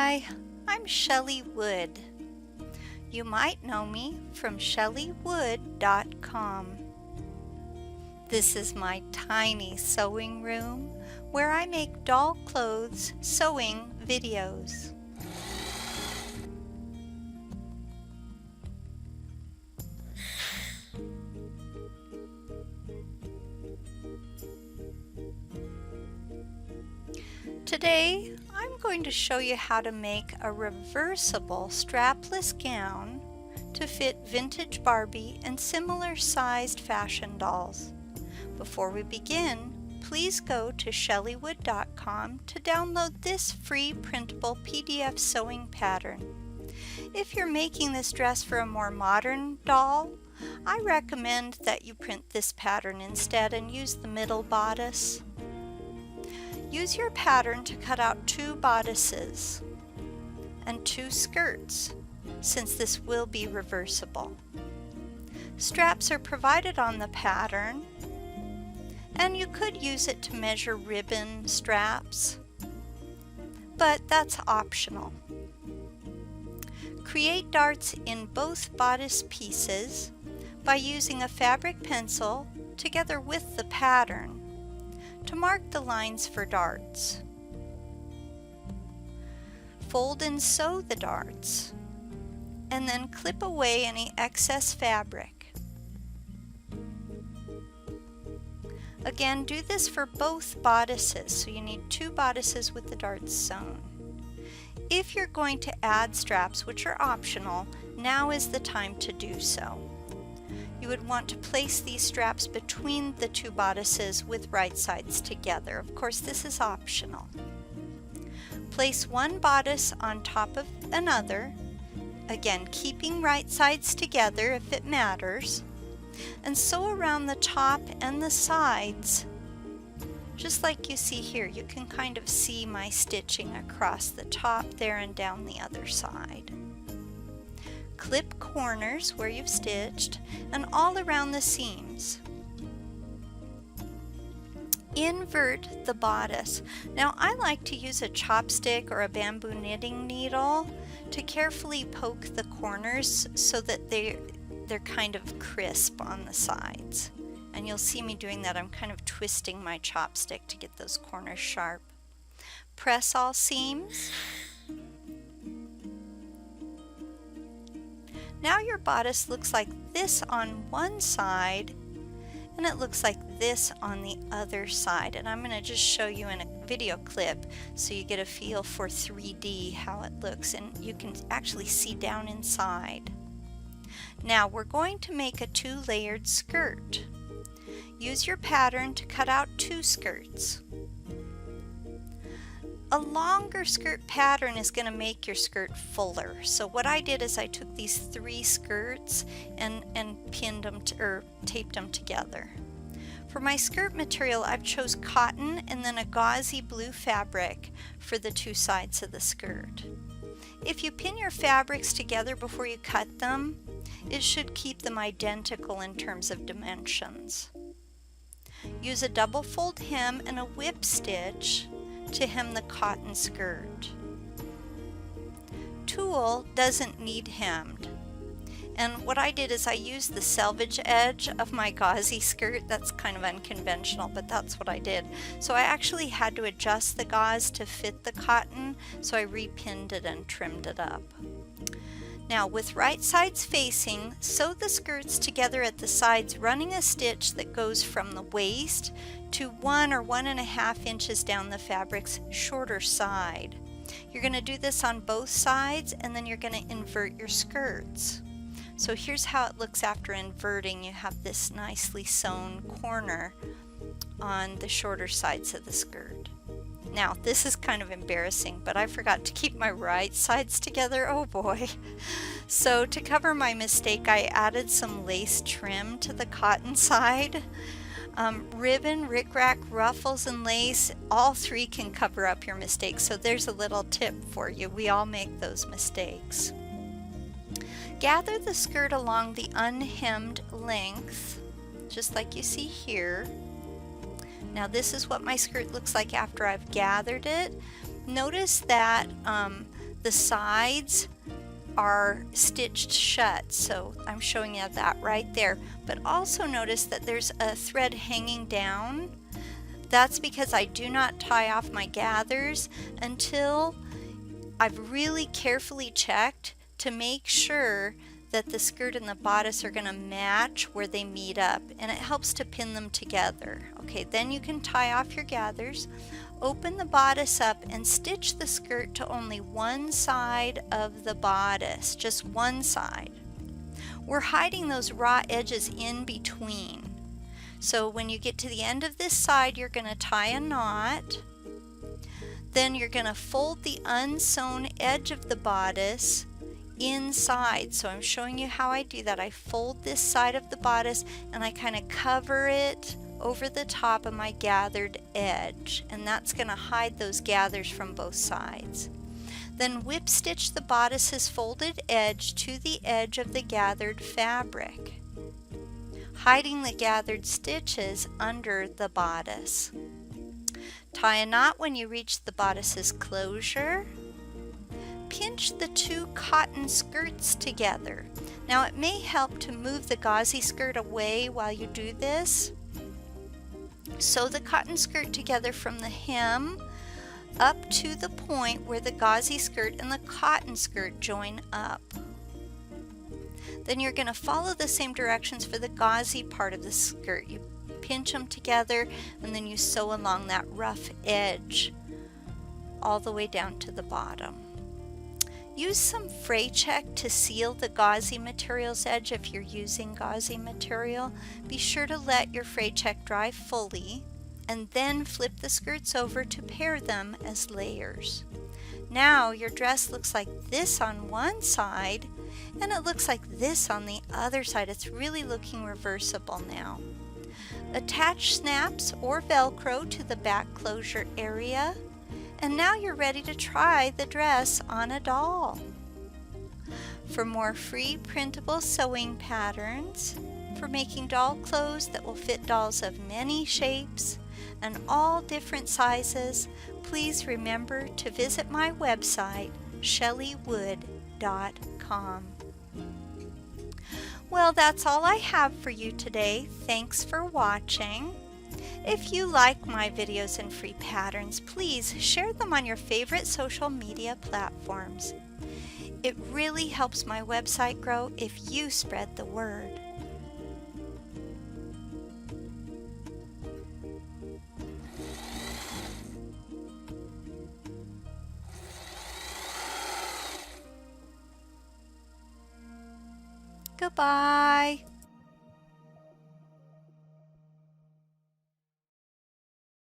Hi, I'm Shelley Wood. You might know me from shelleywood.com. This is my tiny sewing room where I make doll clothes sewing videos. Today, I'm going to show you how to make a reversible strapless gown to fit vintage Barbie and similar sized fashion dolls. Before we begin, please go to shelleywood.com to download this free printable PDF sewing pattern. If you're making this dress for a more modern doll, I recommend that you print this pattern instead and use the middle bodice. Use your pattern to cut out 2 bodices and 2 skirts, since this will be reversible. Straps are provided on the pattern, and you could use it to measure ribbon straps, but that's optional. Create darts in both bodice pieces by using a fabric pencil together with the pattern to mark the lines for darts. Fold and sew the darts, and then clip away any excess fabric. Again, do this for both bodices, so you need 2 bodices with the darts sewn. If you're going to add straps, which are optional, now is the time to do so. You would want to place these straps between the 2 bodices with right sides together. Of course, this is optional. Place one bodice on top of another, again keeping right sides together if it matters, and sew around the top and the sides, just like you see here. You can kind of see my stitching across the top there and down the other side. Clip corners where you've stitched and all around the seams. Invert the bodice. Now I like to use a chopstick or a bamboo knitting needle to carefully poke the corners so that they're kind of crisp on the sides. And you'll see me doing that. I'm kind of twisting my chopstick to get those corners sharp. Press all seams. Now your bodice looks like this on one side, and it looks like this on the other side. And I'm going to just show you in a video clip so you get a feel for 3D how it looks, and you can actually see down inside. Now we're going to make a 2-layered skirt. Use your pattern to cut out 2 skirts. A longer skirt pattern is going to make your skirt fuller. So what I did is I took these 3 skirts and pinned them or taped them together. For my skirt material, I've chose cotton and then a gauzy blue fabric for the 2 sides of the skirt. If you pin your fabrics together before you cut them, it should keep them identical in terms of dimensions. Use a double fold hem and a whip stitch to hem the cotton skirt. Tulle doesn't need hemmed, and what I did is I used the selvage edge of my gauzy skirt. That's kind of unconventional, but that's what I did. So I actually had to adjust the gauze to fit the cotton, so I repinned it and trimmed it up. Now with right sides facing, sew the skirts together at the sides, running a stitch that goes from the waist to 1 or 1.5 inches down the fabric's shorter side. You're going to do this on both sides, and then you're going to invert your skirts. So here's how it looks after inverting. You have this nicely sewn corner on the shorter sides of the skirt. Now this is kind of embarrassing, but I forgot to keep my right sides together. Oh boy. So to cover my mistake, I added some lace trim to the cotton side. Ribbon, rickrack, ruffles, and lace, all 3 can cover up your mistakes. So there's a little tip for you. We all make those mistakes. Gather the skirt along the unhemmed length, just like you see here. Now this is what my skirt looks like after I've gathered it. Notice that the sides are stitched shut, so I'm showing you that right there. But also notice that there's a thread hanging down. That's because I do not tie off my gathers until I've really carefully checked to make sure that the skirt and the bodice are going to match where they meet up, and it helps to pin them together. Okay, then you can tie off your gathers, open the bodice up, and stitch the skirt to only one side of the bodice, just one side. We're hiding those raw edges in between. So when you get to the end of this side, you're going to tie a knot. Then you're going to fold the unsewn edge of the bodice inside. So I'm showing you how I do that. I fold this side of the bodice and I kind of cover it over the top of my gathered edge, and that's going to hide those gathers from both sides. Then whip stitch the bodice's folded edge to the edge of the gathered fabric, hiding the gathered stitches under the bodice. Tie a knot when you reach the bodice's closure. Pinch the two cotton skirts together. Now it may help to move the gauzy skirt away while you do this. Sew the cotton skirt together from the hem up to the point where the gauzy skirt and the cotton skirt join up. Then you're going to follow the same directions for the gauzy part of the skirt. You pinch them together and then you sew along that rough edge all the way down to the bottom. Use some fray check to seal the gauzy material's edge if you're using gauzy material. Be sure to let your fray check dry fully and then flip the skirts over to pair them as layers. Now your dress looks like this on one side and it looks like this on the other side. It's really looking reversible now. Attach snaps or Velcro to the back closure area. And now you're ready to try the dress on a doll. For more free printable sewing patterns, for making doll clothes that will fit dolls of many shapes and all different sizes, please remember to visit my website, shelleywood.com. Well, that's all I have for you today. Thanks for watching. If you like my videos and free patterns, please share them on your favorite social media platforms. It really helps my website grow if you spread the word. Goodbye.